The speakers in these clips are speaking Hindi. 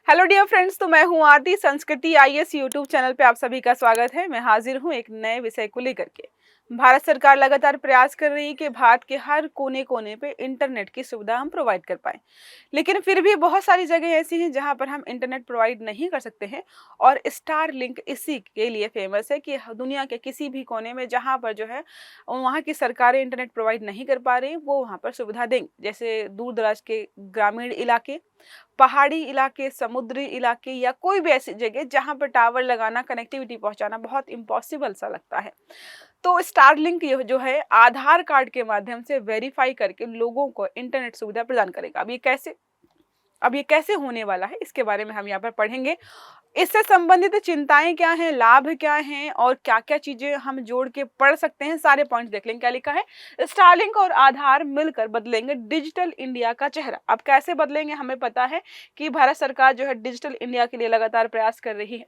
हेलो डियर फ्रेंड्स, तो मैं हूं आरती। संस्कृति आईएएस यूट्यूब चैनल पे आप सभी का स्वागत है। मैं हाजिर हूं एक नए विषय को लेकर के। भारत सरकार लगातार प्रयास कर रही है कि भारत के हर कोने कोने पे इंटरनेट की सुविधा हम प्रोवाइड कर पाएं, लेकिन फिर भी बहुत सारी जगह ऐसी हैं जहां पर हम इंटरनेट प्रोवाइड नहीं कर सकते हैं। और स्टार लिंक इसी के लिए फेमस है कि दुनिया के किसी भी कोने में जहां पर जो है वहाँ की सरकारें इंटरनेट प्रोवाइड नहीं कर पा रही, वो वहाँ पर सुविधा देंगे। जैसे दूर दराज के ग्रामीण इलाके, पहाड़ी इलाके, समुद्री इलाके या कोई भी ऐसी जगह जहां पर टावर लगाना, कनेक्टिविटी पहुंचाना बहुत इम्पॉसिबल सा लगता है, तो स्टारलिंक ये जो है आधार कार्ड के माध्यम से वेरीफाई करके लोगों को इंटरनेट सुविधा प्रदान करेगा। अब ये कैसे होने वाला है, इसके बारे में हम यहाँ पर पढ़ेंगे। इससे संबंधित चिंताएं क्या हैं, लाभ क्या हैं और क्या क्या चीजें हम जोड़ के पढ़ सकते हैं, सारे पॉइंट्स देख लेंगे। क्या लिखा है, स्टारलिंक और आधार मिलकर बदलेंगे डिजिटल इंडिया का चेहरा। अब कैसे बदलेंगे, हमें पता है कि भारत सरकार जो है डिजिटल इंडिया के लिए लगातार प्रयास कर रही है।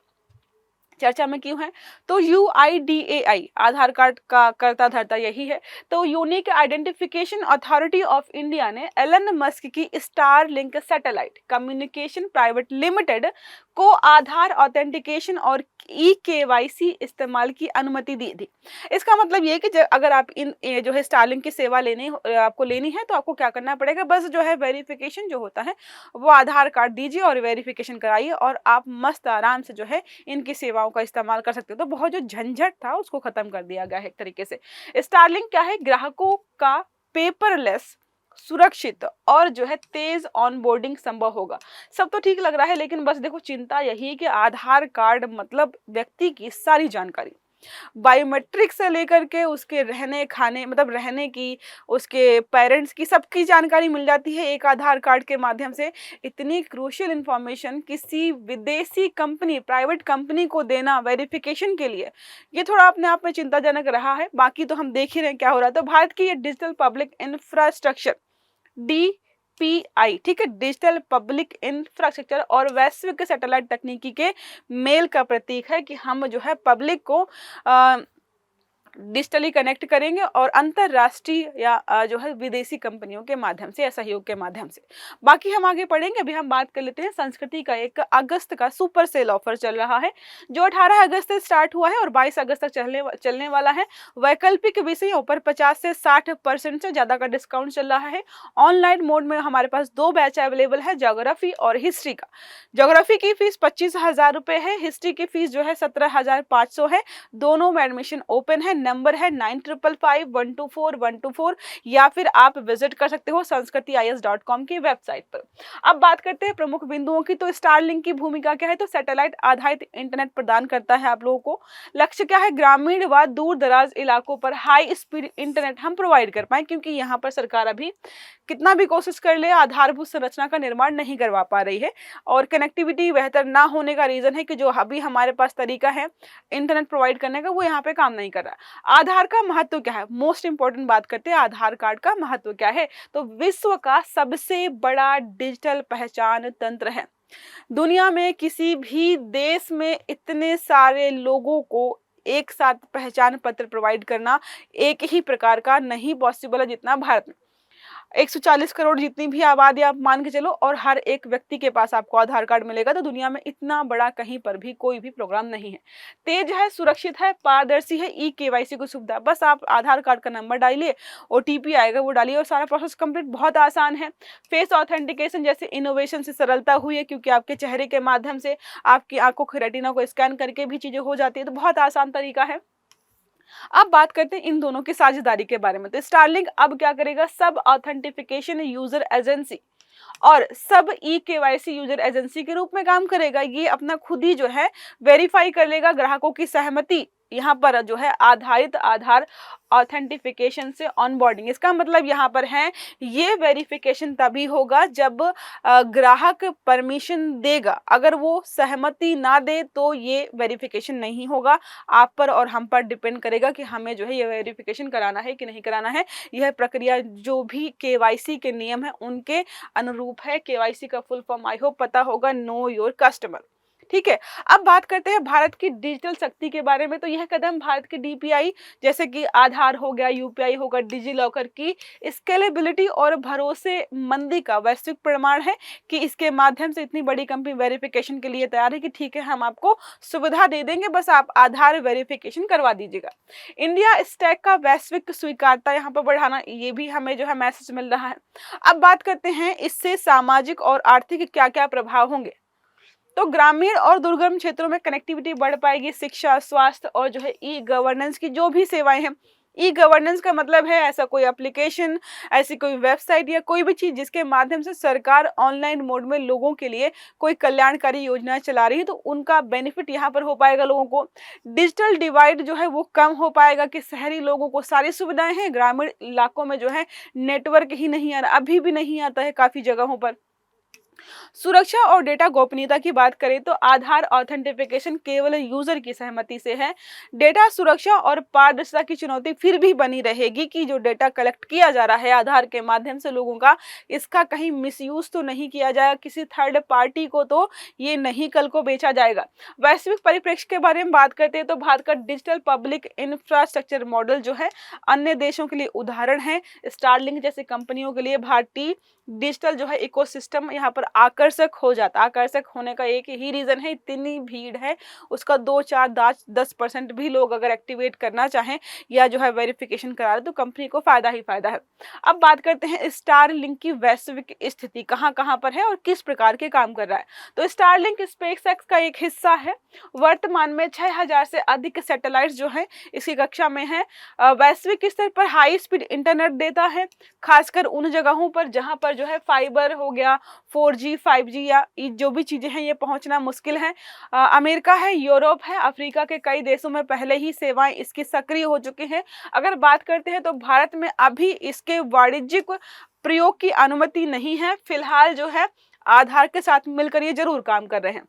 चर्चा में क्यों है, तो यूआईडीएआई आधार कार्ड का करता धरता यही है। तो unique identification authority of India ने एलन मस्क की star link satellite communication private limited को आधार ऑथेंटिकेशन और ई-केवाईसी इस्तेमाल की अनुमति दी थी। इसका मतलब ये कि अगर आप ये जो है स्टारलिंक की सेवा आपको लेनी है, तो आपको क्या करना पड़ेगा, बस जो है वेरिफिकेशन जो होता है वो आधार कार्ड दीजिए और वेरिफिकेशन कराइए और आप मस्त आराम से जो है इनकी सेवाओं का इस्तेमाल कर सकते हो। तो बहुत जो झंझट था उसको खत्म कर दिया गया है एक तरीके से। स्टारलिंक क्या है, ग्राहकों का पेपरलेस, सुरक्षित और जो है तेज ऑनबोर्डिंग संभव होगा। सब तो ठीक लग रहा है, लेकिन बस देखो चिंता यही है कि आधार कार्ड मतलब व्यक्ति की सारी जानकारी, बायोमेट्रिक से लेकर के उसके रहने खाने मतलब रहने की, उसके पेरेंट्स की, सबकी जानकारी मिल जाती है एक आधार कार्ड के माध्यम से। इतनी क्रूशियल इंफॉर्मेशन किसी विदेशी कंपनी, प्राइवेट कंपनी को देना वेरिफिकेशन के लिए, ये थोड़ा अपने आप में चिंताजनक रहा है। बाकी तो हम देख ही रहे हैं क्या हो रहा है। तो भारत की ये डिजिटल पब्लिक इंफ्रास्ट्रक्चर DPI, ठीक है, डिजिटल पब्लिक इंफ्रास्ट्रक्चर और वैश्विक सैटेलाइट तकनीकी के मेल का प्रतीक है कि हम जो है पब्लिक को डिजिटली कनेक्ट करेंगे और अंतरराष्ट्रीय या जो है विदेशी कंपनियों के माध्यम से या सहयोग के माध्यम से। बाकी हम आगे पढ़ेंगे। अभी हम बात कर लेते हैं संस्कृति का। एक अगस्त का सुपर सेल ऑफर चल रहा है जो 18 अगस्त से स्टार्ट हुआ है और 22 अगस्त तक चलने वाला है। वैकल्पिक विषयों पर 50 से 60% से ज्यादा का डिस्काउंट चल रहा है। ऑनलाइन मोड में हमारे पास 2 बैच अवेलेबल है, ज्योग्राफी और हिस्ट्री का। ज्योग्राफी की फीस 25,000 रुपए है, हिस्ट्री की फीस जो है 17,500 है। दोनों में एडमिशन ओपन है। नंबर है 9555124124 या फिर आप विजिट कर सकते हो sanskritiyes.com की वेबसाइट पर। अब बात करते हैं प्रमुख बिंदुओं की। तो स्टारलिंक की भूमिका क्या है, तो सैटेलाइट आधारित इंटरनेट प्रदान करता है आप लोगों को। लक्ष्य क्या है, ग्रामीण व दूर दराज इलाकों पर हाई स्पीड इंटरनेट हम प्रोवाइड कर पाए, क्योंकि यहाँ पर सरकार अभी कितना भी कोशिश कर ले आधारभूत संरचना का निर्माण नहीं करवा पा रही है। और कनेक्टिविटी बेहतर ना होने का रीजन है कि जो अभी हमारे पास तरीका है इंटरनेट प्रोवाइड करने का, वो यहाँ पे काम नहीं कर रहा। आधार का महत्व क्या है, मोस्ट इंपॉर्टेंट बात करते हैं आधार कार्ड का महत्व क्या है। तो विश्व का सबसे बड़ा डिजिटल पहचान तंत्र है। दुनिया में किसी भी देश में इतने सारे लोगों को एक साथ पहचान पत्र प्रोवाइड करना एक ही प्रकार का नहीं पॉसिबल है जितना भारत में। 140 करोड़ जितनी भी आबादी आप मान के चलो और हर एक व्यक्ति के पास आपको आधार कार्ड मिलेगा, तो दुनिया में इतना बड़ा कहीं पर भी कोई भी प्रोग्राम नहीं है। तेज है, सुरक्षित है, पारदर्शी है, ई-केवाईसी को सुविधा। बस आप आधार कार्ड का नंबर डालिए, ओटीपी आएगा वो डालिए और सारा प्रोसेस कंप्लीट। बहुत आसान है। फेस ऑथेंटिकेशन जैसे इनोवेशन से सरलता हुई है, क्योंकि आपके चेहरे के माध्यम से आपकी आंखों की रेटिना को स्कैन करके भी चीजें हो जाती है। तो बहुत आसान तरीका है। अब बात करते हैं इन दोनों की साझेदारी के बारे में। तो स्टारलिंक अब क्या करेगा, सब ऑथेंटिफिकेशन यूजर एजेंसी और सब ई-केवाईसी यूजर एजेंसी के रूप में काम करेगा। ये अपना खुद ही जो है वेरीफाई कर लेगा ग्राहकों की सहमति यहाँ पर जो है आधारित आधार ऑथेंटिफिकेशन से ऑनबोर्डिंग। इसका मतलब यहाँ पर है ये वेरिफिकेशन तभी होगा जब ग्राहक परमिशन देगा। अगर वो सहमति ना दे तो ये वेरिफिकेशन नहीं होगा। आप पर और हम पर डिपेंड करेगा कि हमें जो है ये वेरिफिकेशन कराना है कि नहीं कराना है। यह प्रक्रिया जो भी केवाईसी के नियम है उनके अनुरूप है। केवाईसी का फुल फॉर्म आई होप पता होगा, नो योर कस्टमर। ठीक है। अब बात करते हैं भारत की डिजिटल शक्ति के बारे में। तो यह कदम भारत के डीपीआई जैसे कि आधार हो गया, यूपीआई होगा, डिजी लॉकर की स्केलेबिलिटी और भरोसेमंदी का वैश्विक प्रमाण है कि इसके माध्यम से इतनी बड़ी कंपनी वेरिफिकेशन के लिए तैयार है कि ठीक है, हम आपको सुविधा दे देंगे, बस आप आधार वेरिफिकेशन करवा दीजिएगा। इंडिया स्टैक का वैश्विक स्वीकार्यता यहाँ पर बढ़ाना, ये भी हमें जो है मैसेज मिल रहा है। अब बात करते हैं इससे सामाजिक और आर्थिक क्या क्या प्रभाव होंगे। तो ग्रामीण और दुर्गम क्षेत्रों में कनेक्टिविटी बढ़ पाएगी, शिक्षा, स्वास्थ्य और जो है ई गवर्नेंस की जो भी सेवाएं हैं। ई गवर्नेंस का मतलब है ऐसा कोई एप्लीकेशन, ऐसी कोई वेबसाइट या कोई भी चीज जिसके माध्यम से सरकार ऑनलाइन मोड में लोगों के लिए कोई कल्याणकारी योजना चला रही है, तो उनका बेनिफिट यहाँ पर हो पाएगा लोगों को। डिजिटल डिवाइड जो है वो कम हो पाएगा कि शहरी लोगों को सारी सुविधाएं हैं, ग्रामीण इलाकों में जो है नेटवर्क ही नहीं आ रहा, अभी भी नहीं आता है काफी जगहों पर। सुरक्षा और डेटा गोपनीयता की बात करें तो आधार ऑथेंटिफिकेशन केवल यूजर की सहमति से है। डेटा सुरक्षा और पारदर्शिता की चुनौती फिर भी बनी रहेगी कि जो डेटा कलेक्ट किया जा रहा है आधार के माध्यम से लोगों का, इसका कहीं मिसयूज तो नहीं किया जाएगा किसी थर्ड पार्टी को, तो ये नहीं कल को बेचा जाएगा। वैश्विक परिप्रेक्ष्य के बारे में बात करते हैं तो भारत का डिजिटल पब्लिक इंफ्रास्ट्रक्चर मॉडल जो है अन्य देशों के लिए उदाहरण है। स्टारलिंक जैसी कंपनियों के लिए भारतीय डिजिटल जो है इकोसिस्टम यहाँ पर आकर्षक हो जाता। आकर्षक होने का एक ही रीजन है, इतनी भीड़ है, उसका 2, 4, 10% भी लोग अगर एक्टिवेट करना चाहें या जो है वेरिफिकेशन करा रहे तो कंपनी को फायदा ही फायदा है। अब बात करते हैं स्टारलिंक की वैश्विक स्थिति कहाँ कहाँ पर है और किस प्रकार के काम कर रहा है। तो स्टारलिंक स्पेसएक्स का एक हिस्सा है। वर्तमान में 6000 से अधिक सैटेलाइट्स जो है इसकी कक्षा में है। वैश्विक स्तर पर हाई स्पीड इंटरनेट देता है, खासकर उन जगहों पर जहां पर जो है फाइबर हो गया, 4G 5G या जो भी चीजें हैं ये पहुंचना मुश्किल है। अमेरिका है, यूरोप है, अफ्रीका के कई देशों में पहले ही सेवाएं इसकी सक्रिय हो चुकी हैं। अगर बात करते हैं तो भारत में अभी इसके वाणिज्यिक प्रयोग की अनुमति नहीं है। फिलहाल जो है आधार के साथ मिलकर ये जरूर काम कर रहे हैं।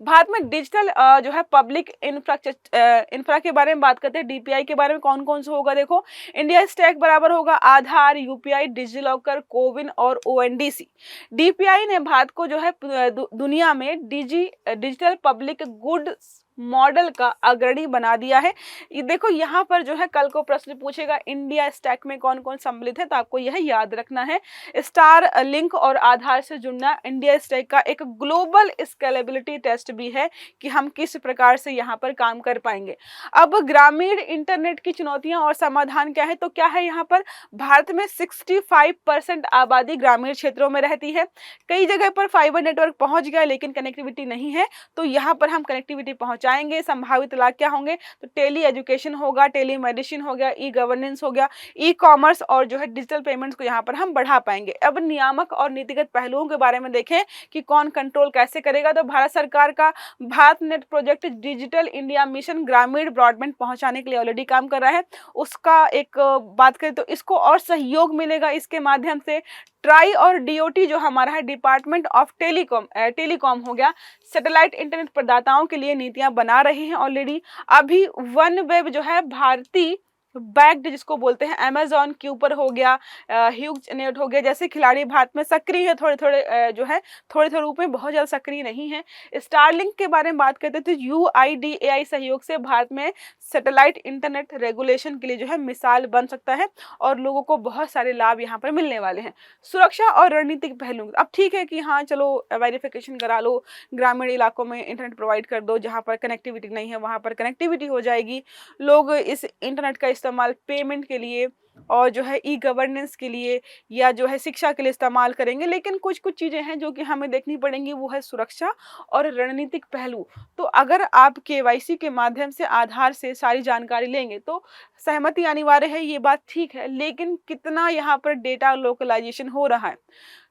भारत में डिजिटल जो है पब्लिक इंफ्रा के बारे में बात करते हैं। डीपीआई के बारे में कौन कौन सा होगा, देखो इंडिया स्टैक बराबर होगा आधार, यूपीआई, डिजिलॉकर, कोविन और ओएनडीसी। डीपीआई ने भारत को जो है दुनिया में डिजिटल पब्लिक गुड्स मॉडल का अग्रणी बना दिया है। ये देखो यहाँ पर जो है कल को प्रश्न पूछेगा इंडिया स्टैक में कौन कौन सम्मिलित है, तो आपको यह याद रखना है। स्टार लिंक और आधार से जुड़ना इंडिया स्टैक का एक ग्लोबल स्केलेबिलिटी टेस्ट भी है कि हम किस प्रकार से यहाँ पर काम कर पाएंगे। अब ग्रामीण इंटरनेट की चुनौतियां और समाधान क्या है, तो क्या है यहाँ पर भारत में 65% आबादी ग्रामीण क्षेत्रों में रहती है। कई जगह पर फाइबर नेटवर्क पहुंच गया लेकिन कनेक्टिविटी नहीं है, तो यहाँ पर हम कनेक्टिविटी पहुंचाएंगे। संभावित लाभ क्या होंगे, तो टेली एजुकेशन होगा, टेली मेडिसिन हो गया, ई गवर्नेंस हो गया, ई कॉमर्स और जो है डिजिटल पेमेंट्स को यहाँ पर हम बढ़ा पाएंगे। अब नियामक और नीतिगत पहलुओं के बारे में देखें कि कौन कंट्रोल कैसे करेगा, तो भारत सरकार का Bharat net project digital India mission ग्रामीण ब्रॉडबैंड पहुंचाने के लिए ऑलरेडी काम कर रहा है। उसका एक बात करें तो इसको और सहयोग मिलेगा इसके माध्यम से। ट्राई और डीओटी जो हमारा है डिपार्टमेंट ऑफ टेलीकॉम हो गया, सैटेलाइट इंटरनेट प्रदाताओं के लिए नीतियां बना रहे हैं ऑलरेडी। अभी वन वेब जो है भारतीय बैक्ड जिसको बोलते हैं अमेजॉन के ऊपर हो गया, ह्यूज नेट हो गया, जैसे खिलाड़ी भारत में सक्रिय है, थोड़े थोड़े जो है थोड़े थोड़े रूप में, बहुत ज़्यादा सक्रिय नहीं है। स्टारलिंक के बारे में बात करते हैं तो यूआईडीएआई सहयोग से भारत में सैटेलाइट इंटरनेट रेगुलेशन के लिए जो है मिसाल बन सकता है और लोगों को बहुत सारे लाभ यहाँ पर मिलने वाले हैं। सुरक्षा और रणनीतिक पहलू, अब ठीक है कि हाँ चलो वेरिफिकेशन करा लो, ग्रामीण इलाकों में इंटरनेट प्रोवाइड कर दो, जहाँ पर कनेक्टिविटी नहीं है वहाँ पर कनेक्टिविटी हो जाएगी। लोग इस इंटरनेट का इस्तेमाल पेमेंट के लिए और जो है ई गवर्नेंस के लिए या जो है शिक्षा के लिए इस्तेमाल करेंगे। लेकिन कुछ कुछ चीज़ें हैं जो कि हमें देखनी पड़ेंगी, वो है सुरक्षा और रणनीतिक पहलू। तो अगर आप केवाईसी के माध्यम से आधार से सारी जानकारी लेंगे तो सहमति अनिवार्य है, ये बात ठीक है, लेकिन कितना यहाँ पर डेटा लोकलाइजेशन हो रहा है।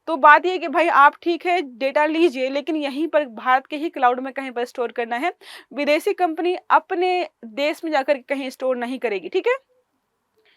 तो बात ये कि भाई आप ठीक है डेटा लीजिए, लेकिन यहीं पर भारत के ही क्लाउड में कहीं पर स्टोर करना है। विदेशी कंपनी अपने देश में जाकर कहीं स्टोर नहीं करेगी, ठीक है।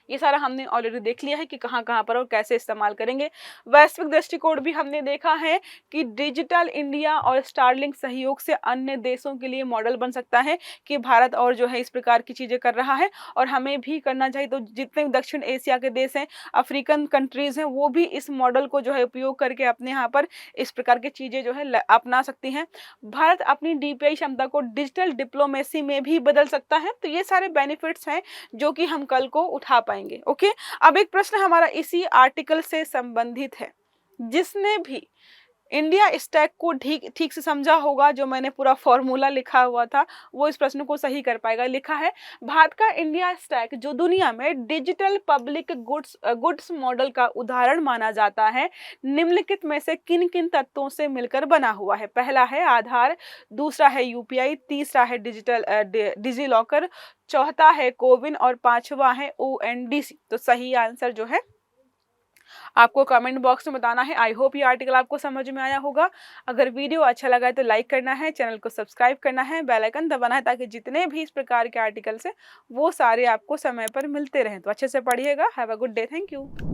ये सारा हमने ऑलरेडी देख लिया है कि कहाँ-कहाँ पर और कैसे इस्तेमाल करेंगे। वैश्विक दृष्टिकोण भी हमने देखा है कि डिजिटल इंडिया और स्टारलिंक सहयोग से अन्य देशों के लिए मॉडल बन सकता है कि भारत और जो है इस प्रकार की चीज़ें कर रहा है और हमें भी करना चाहिए। तो जितने भी दक्षिण एशिया के देश हैं, अफ्रीकन कंट्रीज़ हैं, वो भी इस मॉडल को जो है उपयोग करके अपने यहाँ पर इस प्रकार की चीज़ें जो है अपना सकती हैं। भारत अपनी डीपीआई क्षमता को डिजिटल डिप्लोमेसी में भी बदल सकता है। तो ये सारे बेनिफिट्स हैं जो कि हम कल को उठा पाएंगे। ओके, अब एक प्रश्न हमारा इसी आर्टिकल से संबंधित है। जिसने भी इंडिया स्टैक को ठीक ठीक से समझा होगा, जो मैंने पूरा फॉर्मूला लिखा हुआ था, वो इस प्रश्न को सही कर पाएगा। लिखा है, भारत का इंडिया स्टैक जो दुनिया में डिजिटल पब्लिक गुड्स मॉडल का उदाहरण माना जाता है, निम्नलिखित में से किन किन तत्वों से मिलकर बना हुआ है। पहला है आधार, दूसरा है यूपीआई, तीसरा है डिजी लॉकर, चौथा है कोविन और पांचवा है ओएनडीसी। तो सही आंसर जो है आपको कमेंट बॉक्स में बताना है। आई होप ये आर्टिकल आपको समझ में आया होगा। अगर वीडियो अच्छा लगा है तो लाइक करना है, चैनल को सब्सक्राइब करना है, बेल आइकन दबाना है ताकि जितने भी इस प्रकार के आर्टिकल्स हैं वो सारे आपको समय पर मिलते रहें। तो अच्छे से पढ़िएगा। Have a good day. Thank you.